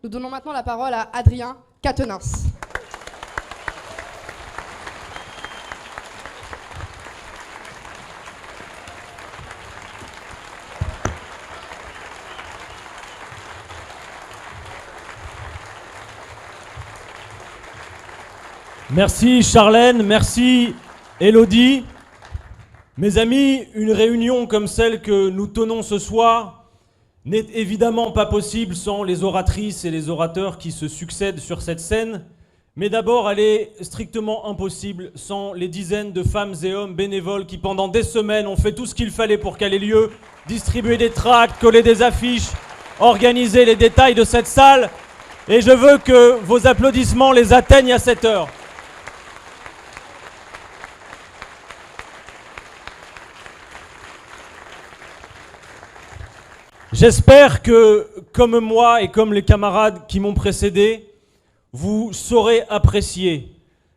Nous donnons maintenant la parole à Adrien Quatennens. Merci Charlène, merci Élodie. Mes amis, une réunion comme celle que nous tenons ce soir n'est évidemment pas possible sans les oratrices et les orateurs qui se succèdent sur cette scène, mais d'abord elle est strictement impossible sans les dizaines de femmes et hommes bénévoles qui pendant des semaines ont fait tout ce qu'il fallait pour qu'elle ait lieu, distribuer des tracts, coller des affiches, organiser les détails de cette salle, et je veux que vos applaudissements les atteignent à cette heure. J'espère que, comme moi et comme les camarades qui m'ont précédé, vous saurez apprécier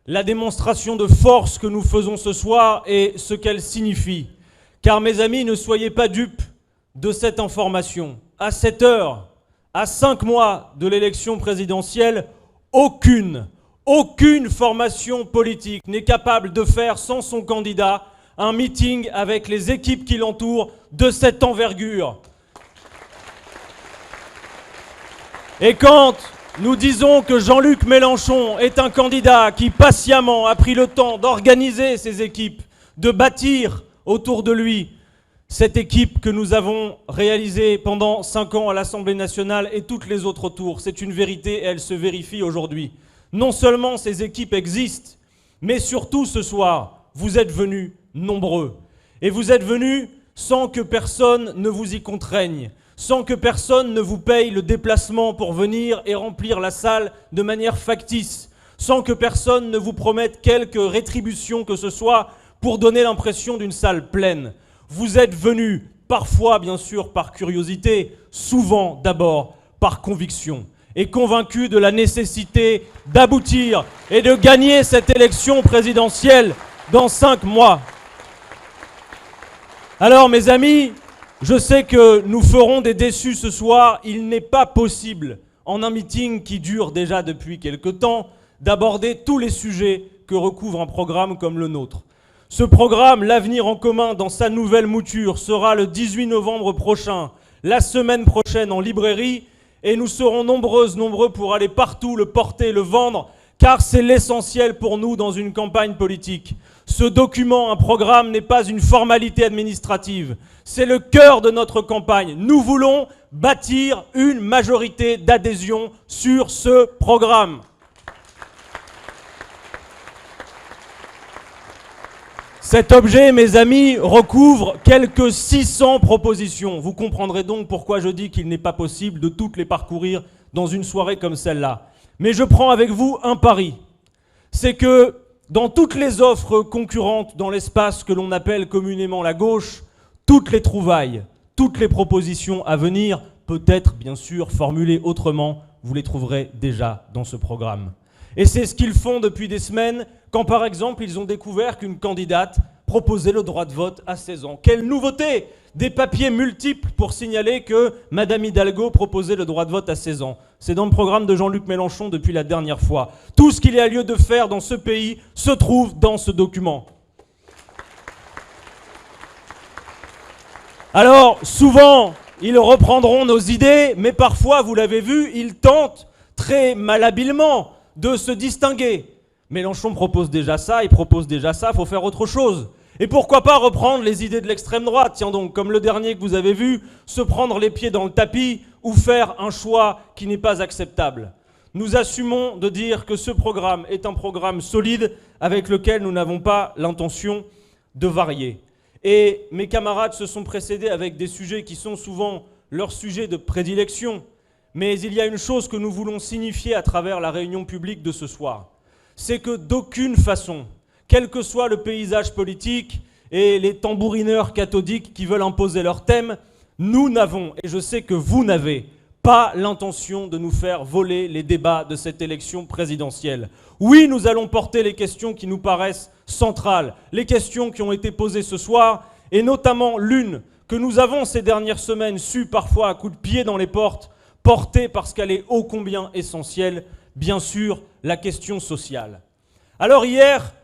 la démonstration de force que nous faisons ce soir et ce qu'elle signifie. Car mes amis, ne soyez pas dupes de cette information. À cette heure, à 5 mois de l'élection présidentielle, aucune formation politique n'est capable de faire sans son candidat un meeting avec les équipes qui l'entourent de cette envergure. Et quand nous disons que Jean-Luc Mélenchon est un candidat qui patiemment a pris le temps d'organiser ses équipes, de bâtir autour de lui cette équipe que nous avons réalisée pendant 5 ans à l'Assemblée nationale et toutes les autres autour, c'est une vérité et elle se vérifie aujourd'hui. Non seulement ces équipes existent, mais surtout ce soir, vous êtes venus nombreux. Et vous êtes venus sans que personne ne vous y contraigne, sans que personne ne vous paye le déplacement pour venir et remplir la salle de manière factice, sans que personne ne vous promette quelque rétribution que ce soit pour donner l'impression d'une salle pleine. Vous êtes venus, parfois bien sûr par curiosité, souvent d'abord par conviction, et convaincus de la nécessité d'aboutir et de gagner cette élection présidentielle dans 5 mois. Alors mes amis, je sais que nous ferons des déçus ce soir. Il n'est pas possible, en un meeting qui dure déjà depuis quelque temps, d'aborder tous les sujets que recouvre un programme comme le nôtre. Ce programme, l'Avenir en commun, dans sa nouvelle mouture, sera le 18 novembre prochain, la semaine prochaine en librairie, et nous serons nombreux pour aller partout le porter, le vendre, car c'est l'essentiel pour nous dans une campagne politique. Ce document, un programme, n'est pas une formalité administrative. C'est le cœur de notre campagne. Nous voulons bâtir une majorité d'adhésion sur ce programme. Cet objet, mes amis, recouvre quelques 600 propositions. Vous comprendrez donc pourquoi je dis qu'il n'est pas possible de toutes les parcourir dans une soirée comme celle-là. Mais je prends avec vous un pari. C'est que dans toutes les offres concurrentes dans l'espace que l'on appelle communément la gauche, toutes les trouvailles, toutes les propositions à venir, peut-être bien sûr formulées autrement, vous les trouverez déjà dans ce programme. Et c'est ce qu'ils font depuis des semaines, quand par exemple ils ont découvert qu'une candidate proposait le droit de vote à 16 ans. Quelle nouveauté! Des papiers multiples pour signaler que Madame Hidalgo proposait le droit de vote à 16 ans. C'est dans le programme de Jean-Luc Mélenchon depuis la dernière fois. Tout ce qu'il y a lieu de faire dans ce pays se trouve dans ce document. Alors, souvent, ils reprendront nos idées, mais parfois, vous l'avez vu, ils tentent très malhabilement de se distinguer. Mélenchon propose déjà ça, il propose déjà ça, il faut faire autre chose. Et pourquoi pas reprendre les idées de l'extrême droite, tiens donc, comme le dernier que vous avez vu, se prendre les pieds dans le tapis ou faire un choix qui n'est pas acceptable. Nous assumons de dire que ce programme est un programme solide avec lequel nous n'avons pas l'intention de varier. Et mes camarades se sont précédés avec des sujets qui sont souvent leurs sujets de prédilection. Mais il y a une chose que nous voulons signifier à travers la réunion publique de ce soir. C'est que d'aucune façon, quel que soit le paysage politique et les tambourineurs cathodiques qui veulent imposer leur thème, nous n'avons, et je sais que vous n'avez, pas l'intention de nous faire voler les débats de cette élection présidentielle. Oui, nous allons porter les questions qui nous paraissent centrales, les questions qui ont été posées ce soir, et notamment l'une que nous avons ces dernières semaines su parfois à coups de pied dans les portes portée parce qu'elle est ô combien essentielle, bien sûr, la question sociale. Alors hier,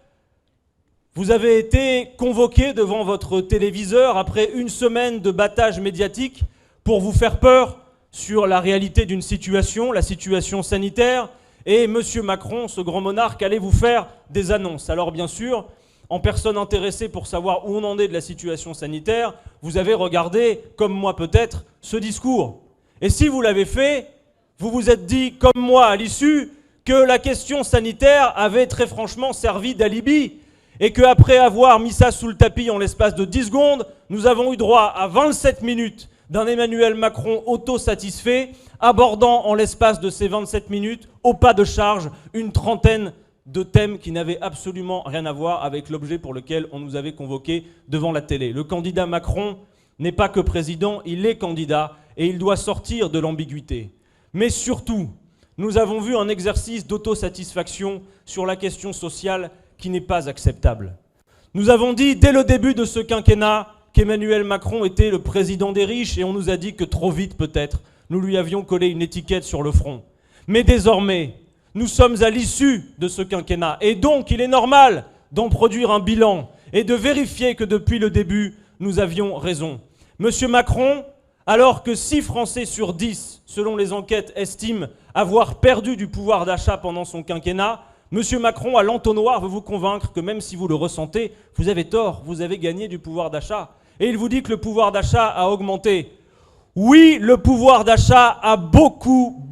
vous avez été convoqué devant votre téléviseur après une semaine de battage médiatique pour vous faire peur sur la réalité d'une situation, la situation sanitaire, et M. Macron, ce grand monarque, allait vous faire des annonces. Alors bien sûr, en personne intéressée pour savoir où on en est de la situation sanitaire, vous avez regardé, comme moi peut-être, ce discours. Et si vous l'avez fait, vous vous êtes dit, comme moi à l'issue, que la question sanitaire avait très franchement servi d'alibi et qu'après avoir mis ça sous le tapis en l'espace de 10 secondes, nous avons eu droit à 27 minutes d'un Emmanuel Macron autosatisfait, abordant en l'espace de ces 27 minutes, au pas de charge, une trentaine de thèmes qui n'avaient absolument rien à voir avec l'objet pour lequel on nous avait convoqués devant la télé. Le candidat Macron n'est pas que président, il est candidat et il doit sortir de l'ambiguïté. Mais surtout, nous avons vu un exercice d'autosatisfaction sur la question sociale qui n'est pas acceptable. Nous avons dit dès le début de ce quinquennat qu'Emmanuel Macron était le président des riches et on nous a dit que trop vite peut-être, nous lui avions collé une étiquette sur le front. Mais désormais, nous sommes à l'issue de ce quinquennat et donc il est normal d'en produire un bilan et de vérifier que depuis le début, nous avions raison. Monsieur Macron, alors que 6 Français sur 10, selon les enquêtes, estiment avoir perdu du pouvoir d'achat pendant son quinquennat, Monsieur Macron, à l'entonnoir, veut vous convaincre que même si vous le ressentez, vous avez tort, vous avez gagné du pouvoir d'achat. Et il vous dit que le pouvoir d'achat a augmenté. Oui, le pouvoir d'achat a beaucoup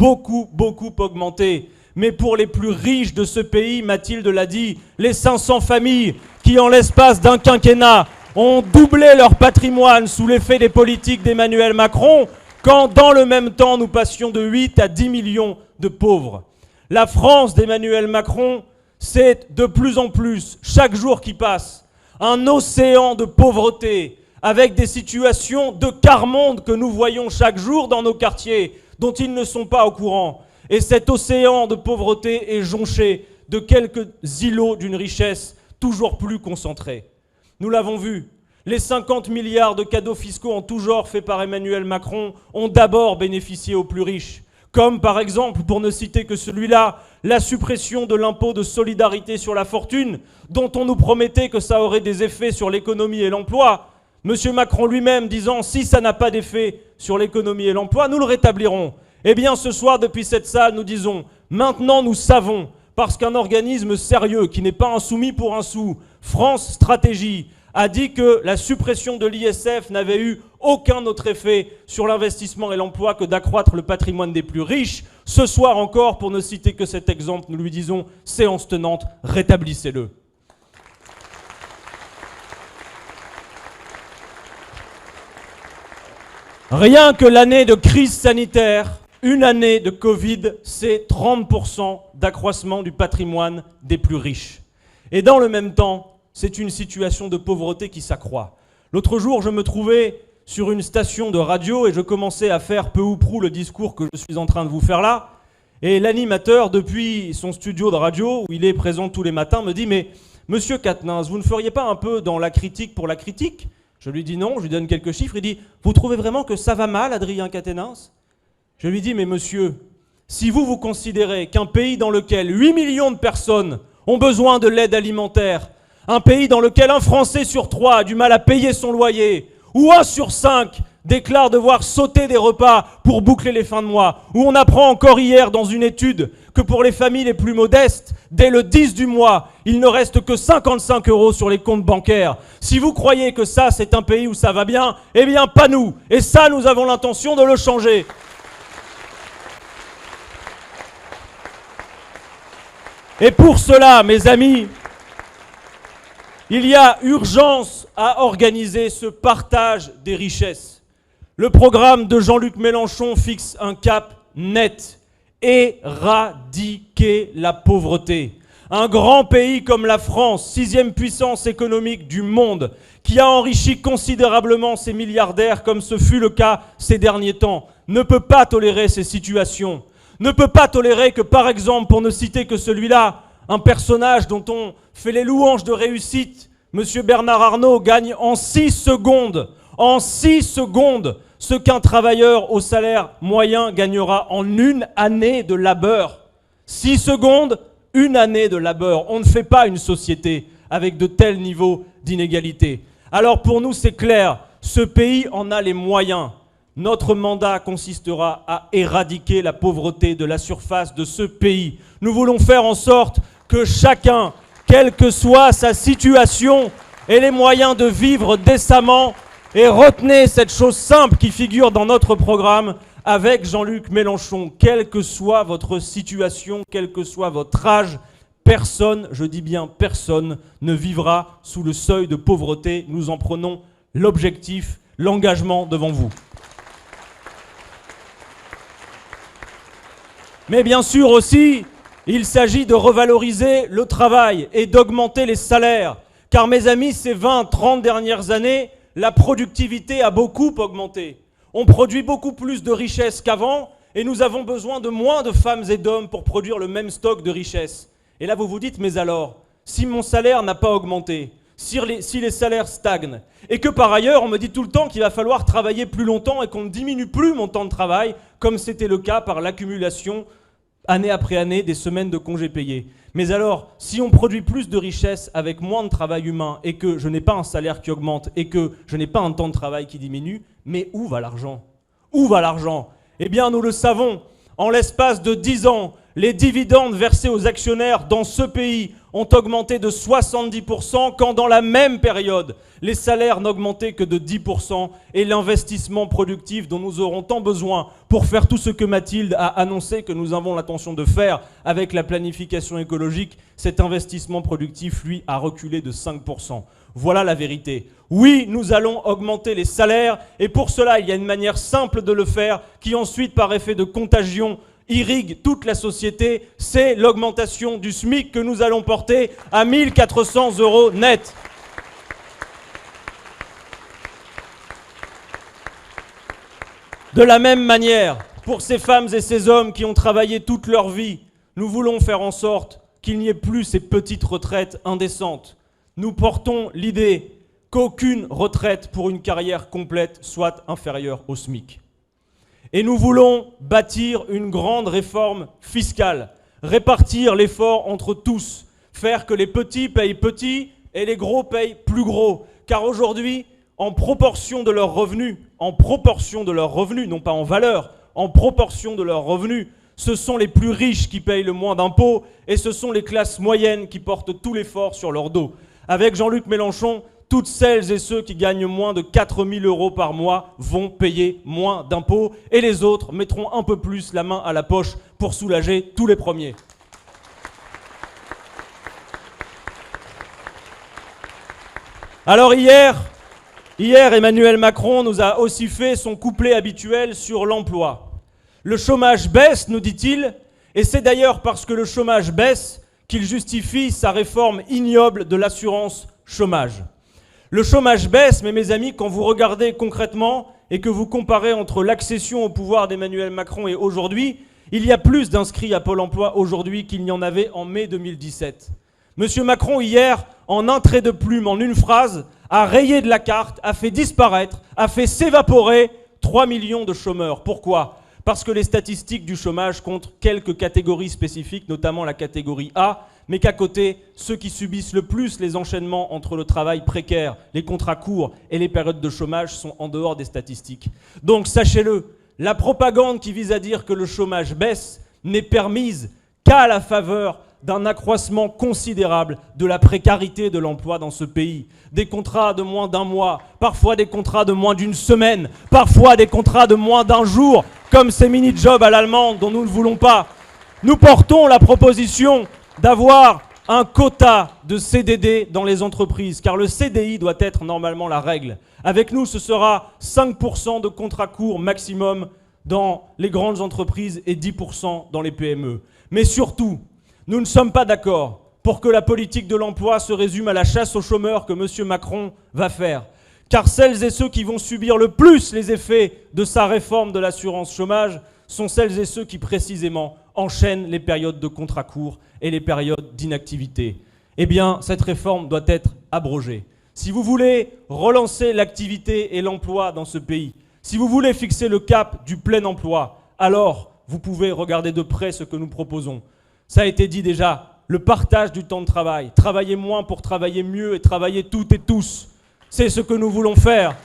augmenté. Mais pour les plus riches de ce pays, Mathilde l'a dit, les 500 familles qui, en l'espace d'un quinquennat, ont doublé leur patrimoine sous l'effet des politiques d'Emmanuel Macron, quand dans le même temps nous passions de 8 à 10 millions de pauvres. La France d'Emmanuel Macron, c'est de plus en plus, chaque jour qui passe, un océan de pauvreté, avec des situations de quart-monde que nous voyons chaque jour dans nos quartiers, dont ils ne sont pas au courant. Et cet océan de pauvreté est jonché de quelques îlots d'une richesse toujours plus concentrée. Nous l'avons vu, les 50 milliards de cadeaux fiscaux en tout genre faits par Emmanuel Macron ont d'abord bénéficié aux plus riches. Comme par exemple, pour ne citer que celui-là, la suppression de l'impôt de solidarité sur la fortune, dont on nous promettait que ça aurait des effets sur l'économie et l'emploi. Monsieur Macron lui-même disant, si ça n'a pas d'effet sur l'économie et l'emploi, nous le rétablirons. Eh bien ce soir, depuis cette salle, nous disons, maintenant nous savons, parce qu'un organisme sérieux, qui n'est pas un soumis pour un sou, France Stratégie, a dit que la suppression de l'ISF n'avait eu aucun autre effet sur l'investissement et l'emploi que d'accroître le patrimoine des plus riches. Ce soir encore, pour ne citer que cet exemple, nous lui disons, séance tenante, rétablissez-le. Rien que l'année de crise sanitaire, une année de Covid, c'est 30% d'accroissement du patrimoine des plus riches. Et dans le même temps, c'est une situation de pauvreté qui s'accroît. L'autre jour, je me trouvais sur une station de radio et je commençais à faire peu ou prou le discours que je suis en train de vous faire là. Et l'animateur, depuis son studio de radio, où il est présent tous les matins, me dit « Mais monsieur Quatennens, vous ne feriez pas un peu dans la critique pour la critique ?» Je lui dis non, je lui donne quelques chiffres. Il dit « Vous trouvez vraiment que ça va mal, Adrien Quatennens ?» Je lui dis « Mais monsieur, si vous considérez qu'un pays dans lequel 8 millions de personnes ont besoin de l'aide alimentaire, un pays dans lequel un Français sur 3 a du mal à payer son loyer, où 1 sur 5 déclare devoir sauter des repas pour boucler les fins de mois, où on apprend encore hier dans une étude que pour les familles les plus modestes, dès le 10 du mois, il ne reste que 55 € sur les comptes bancaires. Si vous croyez que ça, c'est un pays où ça va bien, eh bien pas nous. Et ça, nous avons l'intention de le changer. Et pour cela, mes amis, il y a urgence à organiser ce partage des richesses. Le programme de Jean-Luc Mélenchon fixe un cap net. Éradiquer la pauvreté. Un grand pays comme la France, 6e puissance économique du monde, qui a enrichi considérablement ses milliardaires comme ce fut le cas ces derniers temps, ne peut pas tolérer ces situations. Ne peut pas tolérer que, par exemple, pour ne citer que celui-là, un personnage dont on fait les louanges de réussite, M. Bernard Arnault gagne en 6 secondes ce qu'un travailleur au salaire moyen gagnera en une année de labeur. 6 secondes, une année de labeur. On ne fait pas une société avec de tels niveaux d'inégalité. Alors pour nous, c'est clair, ce pays en a les moyens. Notre mandat consistera à éradiquer la pauvreté de la surface de ce pays. Nous voulons faire en sorte que chacun, quelle que soit sa situation, ait les moyens de vivre décemment. Et retenez cette chose simple qui figure dans notre programme avec Jean-Luc Mélenchon. Quelle que soit votre situation, quel que soit votre âge, personne, je dis bien personne, ne vivra sous le seuil de pauvreté. Nous en prenons l'objectif, l'engagement devant vous. Mais bien sûr aussi, il s'agit de revaloriser le travail et d'augmenter les salaires. Car mes amis, ces 20-30 dernières années, la productivité a beaucoup augmenté. On produit beaucoup plus de richesses qu'avant et nous avons besoin de moins de femmes et d'hommes pour produire le même stock de richesses. Et là vous vous dites, mais alors, si mon salaire n'a pas augmenté, si les salaires stagnent, et que par ailleurs on me dit tout le temps qu'il va falloir travailler plus longtemps et qu'on ne diminue plus mon temps de travail, comme c'était le cas par l'accumulation année après année des semaines de congés payés. Mais alors, si on produit plus de richesses avec moins de travail humain et que je n'ai pas un salaire qui augmente et que je n'ai pas un temps de travail qui diminue, mais où va l'argent ? Où va l'argent ? Eh bien, nous le savons, en l'espace de 10 ans, les dividendes versés aux actionnaires dans ce pays ont augmenté de 70% quand dans la même période, les salaires n'augmentaient que de 10% et l'investissement productif dont nous aurons tant besoin pour faire tout ce que Mathilde a annoncé que nous avons l'intention de faire avec la planification écologique, cet investissement productif, lui, a reculé de 5%. Voilà la vérité. Oui, nous allons augmenter les salaires et pour cela, il y a une manière simple de le faire qui ensuite, par effet de contagion, irrigue toute la société, c'est l'augmentation du SMIC que nous allons porter à 1 400 € net. De la même manière, pour ces femmes et ces hommes qui ont travaillé toute leur vie, nous voulons faire en sorte qu'il n'y ait plus ces petites retraites indécentes. Nous portons l'idée qu'aucune retraite pour une carrière complète soit inférieure au SMIC. Et nous voulons bâtir une grande réforme fiscale, répartir l'effort entre tous, faire que les petits payent petit et les gros payent plus gros. Car aujourd'hui, en proportion de leurs revenus, non pas en valeur, en proportion de leurs revenus, ce sont les plus riches qui payent le moins d'impôts et ce sont les classes moyennes qui portent tout l'effort sur leur dos. Avec Jean-Luc Mélenchon, toutes celles et ceux qui gagnent moins de 4 000 € par mois vont payer moins d'impôts et les autres mettront un peu plus la main à la poche pour soulager tous les premiers. Alors hier, Emmanuel Macron nous a aussi fait son couplet habituel sur l'emploi. Le chômage baisse, nous dit-il, et c'est d'ailleurs parce que le chômage baisse qu'il justifie sa réforme ignoble de l'assurance chômage. Le chômage baisse, mais mes amis, quand vous regardez concrètement et que vous comparez entre l'accession au pouvoir d'Emmanuel Macron et aujourd'hui, il y a plus d'inscrits à Pôle emploi aujourd'hui qu'il n'y en avait en mai 2017. Monsieur Macron, hier, en un trait de plume, en une phrase, a rayé de la carte, a fait disparaître, a fait s'évaporer 3 millions de chômeurs. Pourquoi ? Parce que les statistiques du chômage comptent quelques catégories spécifiques, notamment la catégorie A, mais qu'à côté, ceux qui subissent le plus les enchaînements entre le travail précaire, les contrats courts et les périodes de chômage sont en dehors des statistiques. Donc sachez-le, la propagande qui vise à dire que le chômage baisse n'est permise qu'à la faveur d'un accroissement considérable de la précarité de l'emploi dans ce pays. Des contrats de moins d'un mois, parfois des contrats de moins d'une semaine, parfois des contrats de moins d'un jour, comme ces mini-jobs à l'allemande dont nous ne voulons pas. Nous portons la proposition d'avoir un quota de CDD dans les entreprises, car le CDI doit être normalement la règle. Avec nous, ce sera 5% de contrats courts maximum dans les grandes entreprises et 10% dans les PME. Mais surtout, nous ne sommes pas d'accord pour que la politique de l'emploi se résume à la chasse aux chômeurs que M. Macron va faire. Car celles et ceux qui vont subir le plus les effets de sa réforme de l'assurance chômage sont celles et ceux qui précisément enchaînent les périodes de contrats courts et les périodes d'inactivité. Eh bien, cette réforme doit être abrogée. Si vous voulez relancer l'activité et l'emploi dans ce pays, Si vous voulez fixer le cap du plein emploi, alors vous pouvez regarder de près ce que nous proposons. Ça a été dit déjà, le partage du temps de travail. Travailler moins pour travailler mieux et travailler toutes et tous. C'est ce que nous voulons faire.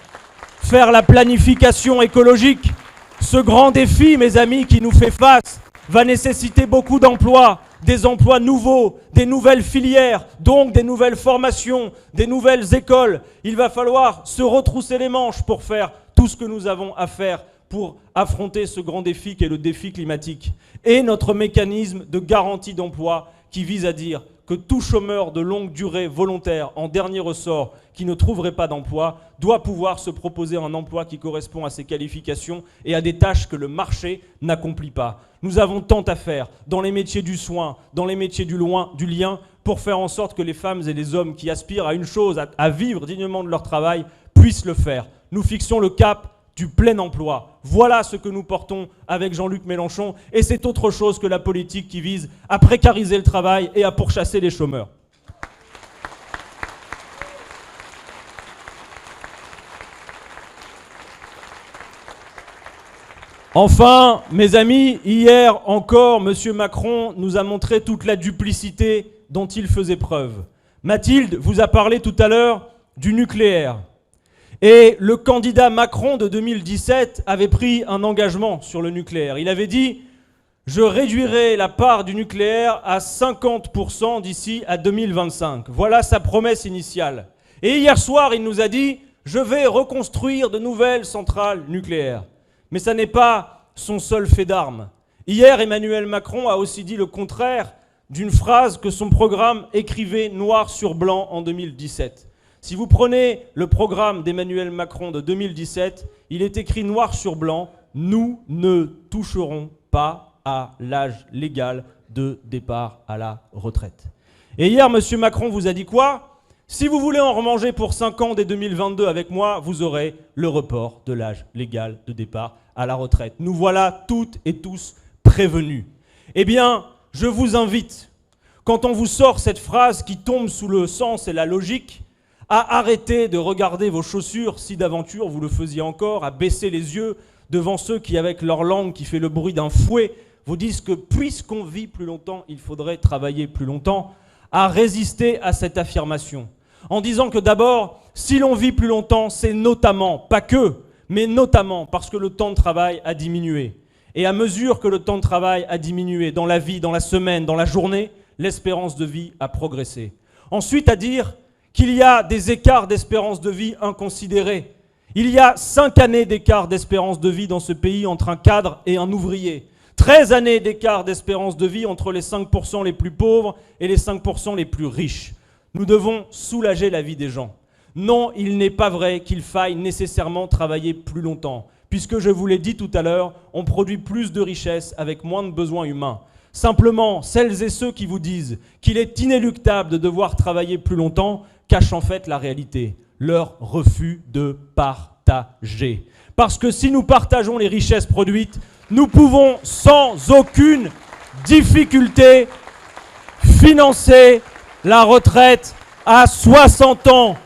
Faire la planification écologique. Ce grand défi, mes amis, qui nous fait face, va nécessiter beaucoup d'emplois, des emplois nouveaux, des nouvelles filières, donc des nouvelles formations, des nouvelles écoles. Il va falloir se retrousser les manches pour faire tout ce que nous avons à faire pour affronter ce grand défi qui est le défi climatique. Et notre mécanisme de garantie d'emploi qui vise à dire que tout chômeur de longue durée volontaire en dernier ressort qui ne trouverait pas d'emploi doit pouvoir se proposer un emploi qui correspond à ses qualifications et à des tâches que le marché n'accomplit pas. Nous avons tant à faire dans les métiers du soin, dans les métiers du lien, pour faire en sorte que les femmes et les hommes qui aspirent à une chose, à vivre dignement de leur travail, puissent le faire. Nous fixons le cap du plein emploi. Voilà ce que nous portons avec Jean-Luc Mélenchon, et c'est autre chose que la politique qui vise à précariser le travail et à pourchasser les chômeurs. Enfin, mes amis, hier encore, M. Macron nous a montré toute la duplicité dont il faisait preuve. Mathilde vous a parlé tout à l'heure du nucléaire. Et le candidat Macron de 2017 avait pris un engagement sur le nucléaire. Il avait dit « Je réduirai la part du nucléaire à 50% d'ici à 2025 ». Voilà sa promesse initiale. Et hier soir, il nous a dit « Je vais reconstruire de nouvelles centrales nucléaires ». Mais ça n'est pas son seul fait d'armes. Hier, Emmanuel Macron a aussi dit le contraire d'une phrase que son programme écrivait noir sur blanc en 2017. Si vous prenez le programme d'Emmanuel Macron de 2017, il est écrit noir sur blanc « Nous ne toucherons pas à l'âge légal de départ à la retraite ». Et hier, M. Macron vous a dit quoi ? Si vous voulez en remanger pour 5 ans dès 2022 avec moi, vous aurez le report de l'âge légal de départ à la retraite. Nous voilà toutes et tous prévenus. Eh bien, je vous invite, quand on vous sort cette phrase qui tombe sous le sens et la logique, à arrêter de regarder vos chaussures, si d'aventure vous le faisiez encore, à baisser les yeux devant ceux qui, avec leur langue qui fait le bruit d'un fouet, vous disent que puisqu'on vit plus longtemps, il faudrait travailler plus longtemps, à résister à cette affirmation. En disant que d'abord, si l'on vit plus longtemps, c'est notamment, pas que, mais notamment parce que le temps de travail a diminué. Et à mesure que le temps de travail a diminué dans la vie, dans la semaine, dans la journée, l'espérance de vie a progressé. Ensuite, à dire qu'il y a des écarts d'espérance de vie inconsidérés. Il y a 5 années d'écart d'espérance de vie dans ce pays entre un cadre et un ouvrier. 13 années d'écart d'espérance de vie entre les 5% les plus pauvres et les 5% les plus riches. Nous devons soulager la vie des gens. Non, il n'est pas vrai qu'il faille nécessairement travailler plus longtemps, puisque je vous l'ai dit tout à l'heure, on produit plus de richesses avec moins de besoins humains. Simplement, celles et ceux qui vous disent qu'il est inéluctable de devoir travailler plus longtemps cachent en fait la réalité, leur refus de partager. Parce que si nous partageons les richesses produites, nous pouvons sans aucune difficulté financer la retraite à 60 ans.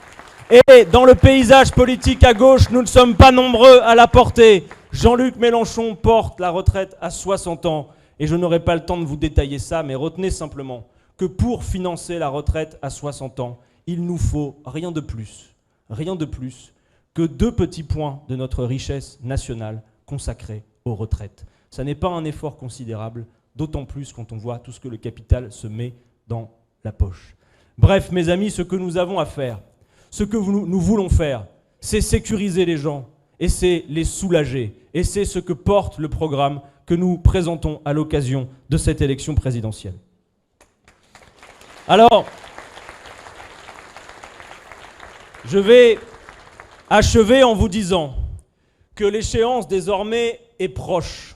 Et dans le paysage politique à gauche, nous ne sommes pas nombreux à la porter. Jean-Luc Mélenchon porte la retraite à 60 ans. Et je n'aurai pas le temps de vous détailler ça, mais retenez simplement que pour financer la retraite à 60 ans, il nous faut rien de plus que 2 petits points de notre richesse nationale consacrés aux retraites. Ça n'est pas un effort considérable, d'autant plus quand on voit tout ce que le capital se met dans la poche. Bref, mes amis, ce que nous avons à faire, ce que nous voulons faire, c'est sécuriser les gens et c'est les soulager. Et c'est ce que porte le programme que nous présentons à l'occasion de cette élection présidentielle. Alors, je vais achever en vous disant que l'échéance désormais est proche,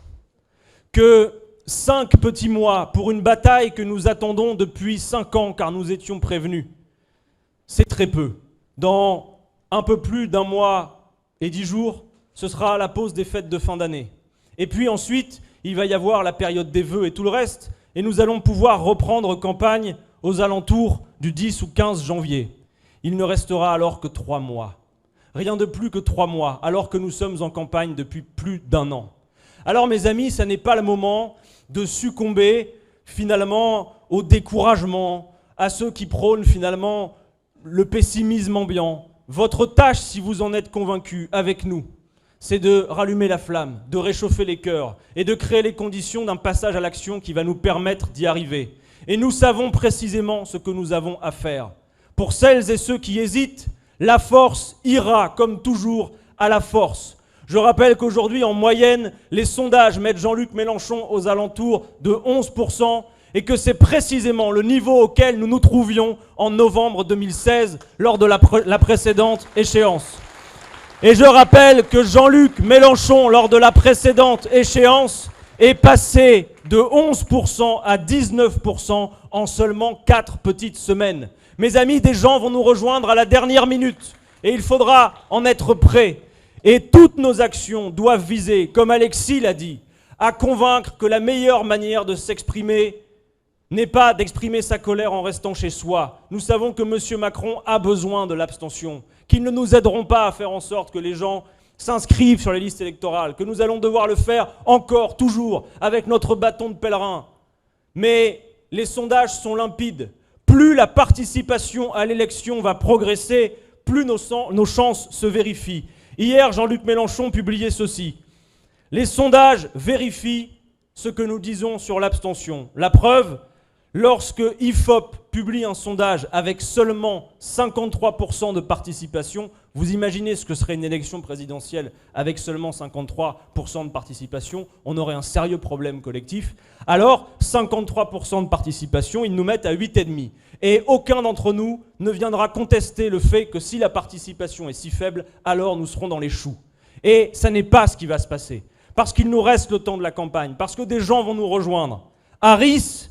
que 5 petits mois pour une bataille que nous attendons depuis 5 ans car nous étions prévenus, c'est très peu. Dans un peu plus d'1 mois et 10 jours, ce sera la pause des fêtes de fin d'année. Et puis ensuite, il va y avoir la période des vœux et tout le reste, et nous allons pouvoir reprendre campagne aux alentours du 10 ou 15 janvier. Il ne restera alors que 3 mois. Rien de plus que 3 mois, alors que nous sommes en campagne depuis plus d'1 an. Alors mes amis, ça n'est pas le moment de succomber finalement au découragement, à ceux qui prônent finalement le pessimisme ambiant. Votre tâche, si vous en êtes convaincus avec nous, c'est de rallumer la flamme, de réchauffer les cœurs et de créer les conditions d'un passage à l'action qui va nous permettre d'y arriver. Et nous savons précisément ce que nous avons à faire. Pour celles et ceux qui hésitent, la force ira, comme toujours, à la force. Je rappelle qu'aujourd'hui, en moyenne, les sondages mettent Jean-Luc Mélenchon aux alentours de 11%, et que c'est précisément le niveau auquel nous nous trouvions en novembre 2016, lors de la précédente échéance. Et je rappelle que Jean-Luc Mélenchon, lors de la précédente échéance, est passé de 11% à 19% en seulement 4 petites semaines. Mes amis, des gens vont nous rejoindre à la dernière minute, et il faudra en être prêt. Et toutes nos actions doivent viser, comme Alexis l'a dit, à convaincre que la meilleure manière de s'exprimer n'est pas d'exprimer sa colère en restant chez soi. Nous savons que M. Macron a besoin de l'abstention, qu'ils ne nous aideront pas à faire en sorte que les gens s'inscrivent sur les listes électorales, que nous allons devoir le faire encore, toujours, avec notre bâton de pèlerin. Mais les sondages sont limpides. Plus la participation à l'élection va progresser, plus nos chances se vérifient. Hier, Jean-Luc Mélenchon publiait ceci. Les sondages vérifient ce que nous disons sur l'abstention. La preuve, lorsque IFOP publie un sondage avec seulement 53% de participation, vous imaginez ce que serait une élection présidentielle avec seulement 53% de participation, on aurait un sérieux problème collectif. Alors, 53% de participation, ils nous mettent à 8,5. Et aucun d'entre nous ne viendra contester le fait que si la participation est si faible, alors nous serons dans les choux. Et ça n'est pas ce qui va se passer. Parce qu'il nous reste le temps de la campagne, parce que des gens vont nous rejoindre. Harris,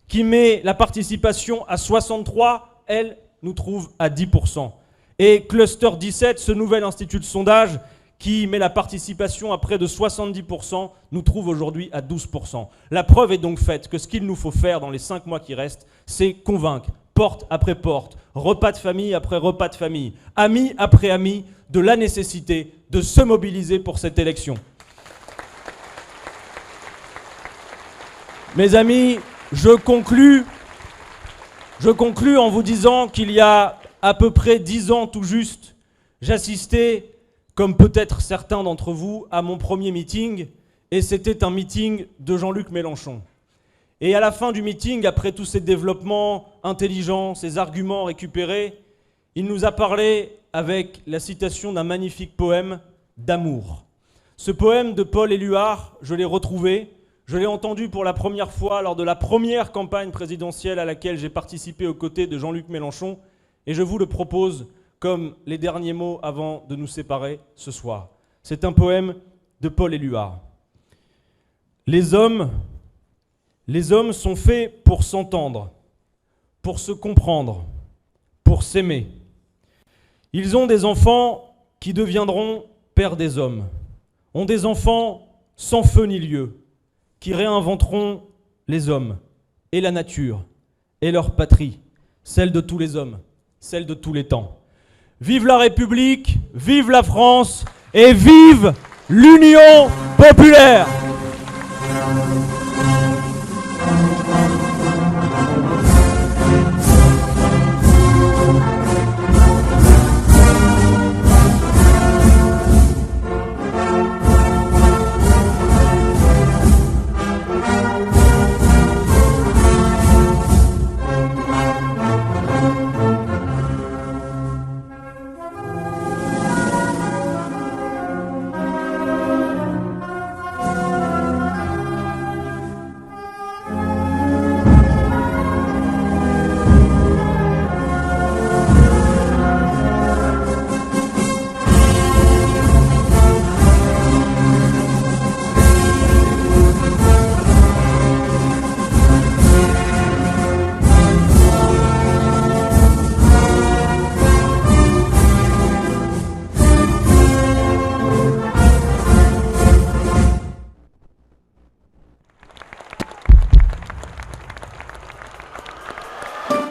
qui met la participation à 63, elle nous trouve à 10%. Et Cluster 17, ce nouvel institut de sondage, qui met la participation à près de 70%, nous trouve aujourd'hui à 12%. La preuve est donc faite que ce qu'il nous faut faire dans les 5 mois qui restent, c'est convaincre, porte après porte, repas de famille après repas de famille, amis après amis, de la nécessité de se mobiliser pour cette élection. Mes amis, je conclus en vous disant qu'il y a à peu près 10 ans tout juste, j'assistais, comme peut-être certains d'entre vous, à mon premier meeting, et c'était un meeting de Jean-Luc Mélenchon. Et à la fin du meeting, après tous ces développements intelligents, ces arguments récupérés, il nous a parlé avec la citation d'un magnifique poème d'amour. Ce poème de Paul Éluard, je l'ai retrouvé. Je l'ai entendu pour la première fois lors de la première campagne présidentielle à laquelle j'ai participé aux côtés de Jean-Luc Mélenchon, et je vous le propose comme les derniers mots avant de nous séparer ce soir. C'est un poème de Paul Éluard. Les hommes sont faits pour s'entendre, pour se comprendre, pour s'aimer. Ils ont des enfants qui deviendront pères des hommes, ont des enfants sans feu ni lieu, qui réinventeront les hommes et la nature et leur patrie, celle de tous les hommes, celle de tous les temps. Vive la République, vive la France et vive l'Union populaire!